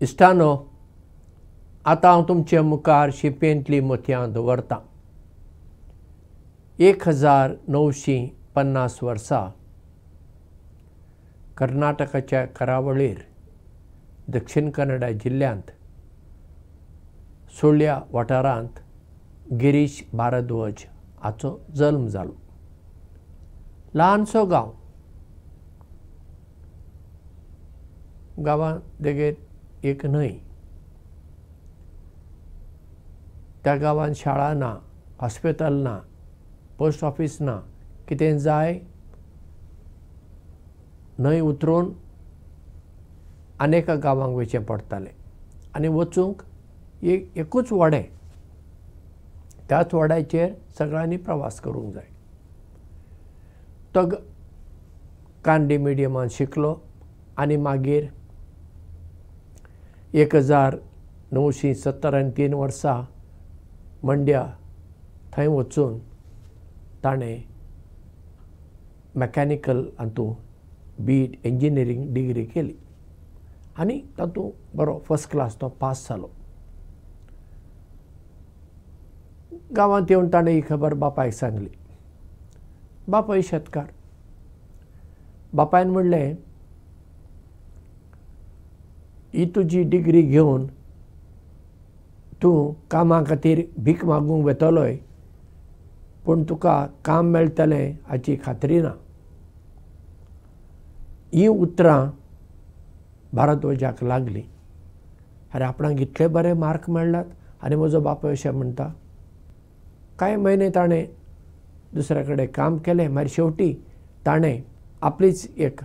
इश्टानो, आतां हांव तुमचे मुखार शिपेंतलीं मोतयां दवरतां. 1950 वर्सां कर्नाटकाच्या करावळीर दक्षिण कन्नडा जिल्ल्यांत सुळ्या वाठारांत गिरीश भारद्वाज हाचो जल्म जालो. ल्हानसो गांव. गांवांत देगेर एक न्हंय. त्या गांवांत शाळा ना, हॉस्पिटल ना, पोस्ट ऑफीस ना. कितें जाय न्हंय उतरून आनेका गांवांक वयचें पडटालें आनी वचूंक एकूच व्हडें. त्याच व्हड्याचेर सगळ्यांनी प्रवास करूंक जाय. तो कानडी मिडियमांत शिकलो आनी मागीर 1973 वर्सा मंड्या थंय वचून ताणें मॅकॅनिकल हातूंत BEd इंजिनियरींग डिग्री केली आनी तातूंत बरो फर्स्ट क्लास तो पास जालो. गांवांत येवन ताणें ही खबर बापायक सांगली. बापाय शेतकार. बापायन म्हणलें, ही तुजी डिग्री घेवन तूं कामा खातीर भीक मागूंक वेतलोय, पूण तुका काम मेळटलें हाची खात्री ना. ही उतरां भारद्वाजाक लागलीं. अरे, आपणाक इतले बरे मार्क मेळ्ळात आनी म्हजो बापूय अशें म्हणटा. कांय म्हयने ताणें दुसरे कडेन काम केलें. मागीर शेवटी ताणें आपलीच एक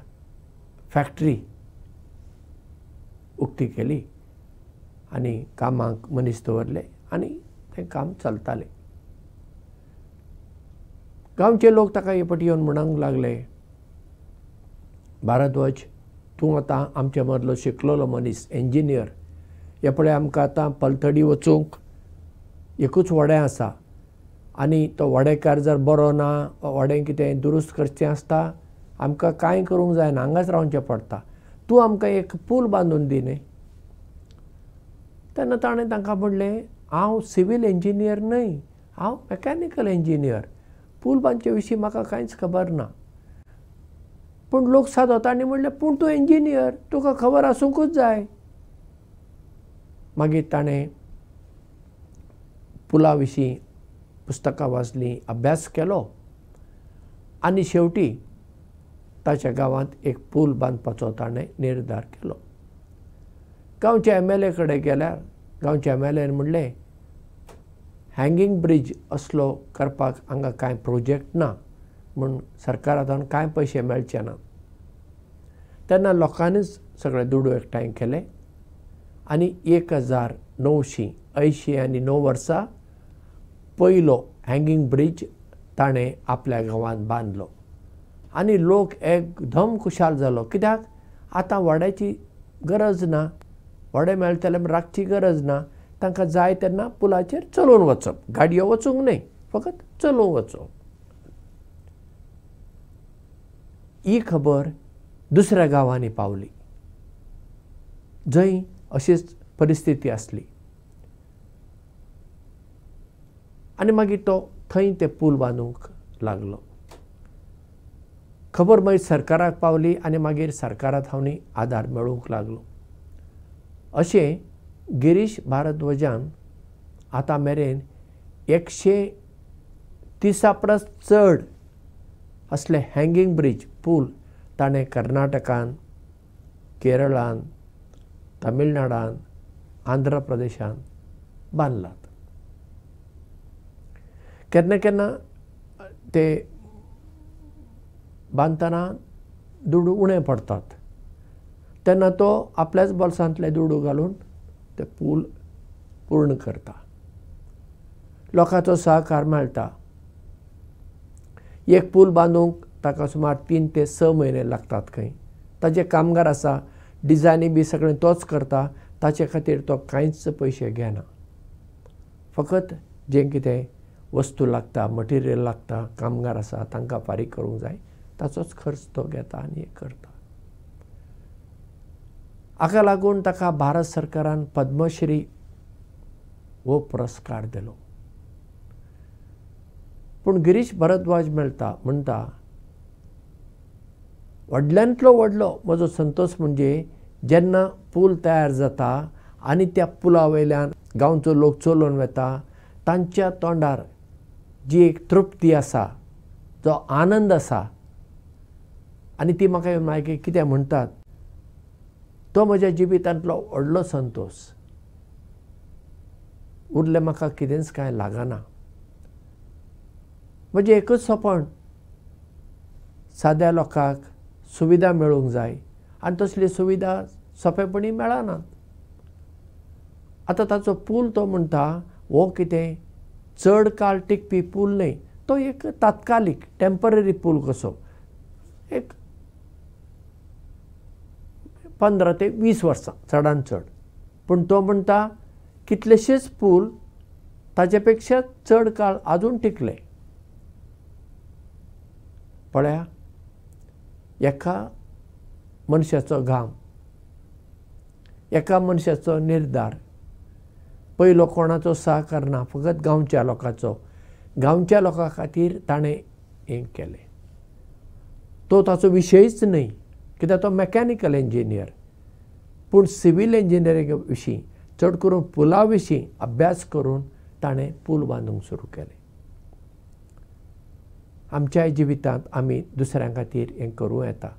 फॅक्टरी उक्ती केली आनी कामाक मनीस दवरले आनी तें काम चलतालें. गांवचे लोक ताका हे फावटी येवन म्हणूंक लागले, भारद्वाज, तूं आतां आमचे मदलो शिकलेलो मनीस, इंजिनियर. हे पळय, आमकां आतां पलतडी वचूंक एकूच व्हडें आसा आनी तो व्हडेकार जर बरो ना, व्हडें कितें दुरुस्त करचें आसता, आमकां कांय करूंक जायना, हांगाच रावचें पडटा. तूं आमकां एक पूल बांदून दी न्ही. तेन्ना ताणें तांकां म्हणलें, हांव सिवील इंजिनियर न्हय, हांव मॅकॅनिकल इंजिनियर. पूल बांदचे विशीं म्हाका कांयच खबर ना. पूण लोक सादो ताणें म्हणलें, पूण तूं इंजिनियर, तुका खबर आसूंकूच जाय. मागीर ताणें पुला विशीं पुस्तकां वाचलीं, अभ्यास केलो आनी शेवटी ताच्या गांवांत एक पूल बांदपाचो ताणें निर्धार केलो. गांवच्या MLA कडेन गेल्यार गांवच्या MLAन म्हणलें, हँगींग ब्रीज असलो करपाक हांगा कांय प्रोजेक्ट ना, म्हूण सरकारांतल्यान कांय पयशे मेळचे ना. तेन्ना लोकांनीच सगळे दुडू एकठांय केले आनी 1989 वर्सा पयलो हँगींग ब्रीज ताणें आपल्या गांवांत बांदलो आनी लोक एकदम खुशाल जालो. कित्याक आतां व्हड्याची गरज ना, व्हडें मेळटलें म्हण राखची गरज ना. तांकां जाय तेन्ना पुलाचेर चलोवन वचप, गाडयो वचूंक न्हय, फकत चलोवन वचप. ही खबर दुसऱ्या गांवांनी पावली, जंय अशीच परिस्थिती आसली आनी मागीर तो थंय ते पूल बांदूंक लागलो. खबर मागीर सरकाराक पावली आनी मागीर सरकारांत हावनी आदार मेळूंक लागलो. अशें गिरीश भारद्वाजान आतां मेरेन 130 परस चड असले हँगींग ब्रीज, पूल ताणें कर्नाटकांत, केरळांत, तमिळनाडांत, आंध्र प्रदेशांत बांदलात. केन्ना केन्ना ते बांदतना दुडू उणें पडटात. तेन्ना तो आपल्याच बोल्सांतले दुडू घालून ते पूल पूर्ण करता. लोकांचो सहकार मेळटा. एक पूल बांदूंक ताका सुमार 3 ते 6 म्हयने लागतात खंय. ताजे कामगार आसा, डिझायनी बी सगळें तोच करता. ताचे खातीर तो कांयच पयशे घेना. फकत जें कितें वस्तू लागता, मटिरियल लागता, कामगार आसा तांकां फारीक करूंक जाय, ताचोच खर्च तो घेता आनी हें करता. हाका लागून ताका भारत सरकारान पद्मश्री हो पुरस्कार दिलो. पूण गिरीश भारद्वाज म्हणटा व्हडल्यांतलो व्हडलो म्हजो संतोश म्हणजे जेन्ना पूल तयार जाता आनी त्या पुला वयल्यान गांवचो लोक चलोवन वता तांच्या तोंडार जी एक तृप्ती आसा, जो आनंद आसा, आनी ती म्हाका मागीर कितें म्हणटात, तो म्हज्या जिवितांतलो व्हडलो संतोश. उरलें म्हाका कितेंच कांय लागना. म्हजें एकच सपन साद्या लोकांक सुविधा मेळूंक जाय आनी तसली सुविधा सोंपेपणी मेळनात. आतां ताचो पूल तो म्हणटा हो कितें चड काळ टिकपी पूल न्हय, तो एक तात्कालीक टेम्पररी पूल कसो, एक 15 ते 20 वर्सां चडांत चड. पूण तो म्हणटा कितलेशेच पूल ताचे पेक्षा चड काळ आजून टिकले. पळया, एका मनशाचो घाम, एका मनशाचो निर्धार पयलो कोणाचो सहकार ना, फकत गांवच्या लोकांचो. गांवच्या लोकां खातीर ताणें हें केलें. तो ताचो विशयच न्हय, कित्याक तो मॅकॅनिकल इंजिनियर. पूण सिवील इंजिनियरींग विशीं, चड करून पुला विशीं अभ्यास करून ताणें पूल बांदूंक सुरू केलें. आमच्या जिवितांत आमी दुसऱ्यां खातीर हें करूं येता.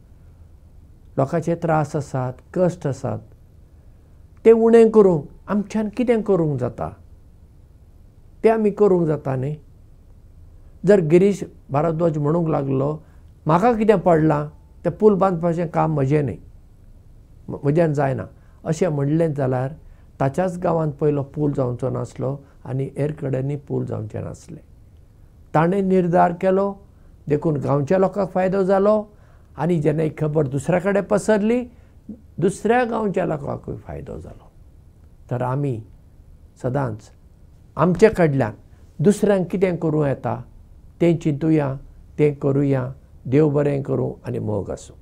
लोकांचे त्रास आसात, कश्ट आसात, ते उणें करूंक आमच्यान कितें करूंक जाता तें आमी करूंक जाता न्ही. जर गिरीश भारद्वाज म्हणूंक लागलो म्हाका कितें पडलां, तें पूल बांदपाचें काम म्हजें न्ही, म्हज्यान जायना अशें म्हणलें जाल्यार ताच्याच गांवांत पयलो पूल जावचो नासलो आनी हेर कडेनूय पूल जावचें नासलें. ताणें निर्धार केलो, देखून गांवच्या लोकांक फायदो जालो आनी जेन्ना ही खबर दुसऱ्या कडेन पसरली, दुसऱ्या गांवच्या लोकांकूय फायदो जालो. तर आमी सदांच आमचे कडल्यान दुसऱ्यांक कितें करूं येता तें चिंतुया, तें करुया. देव बरें करूं आनी मोग आसूं.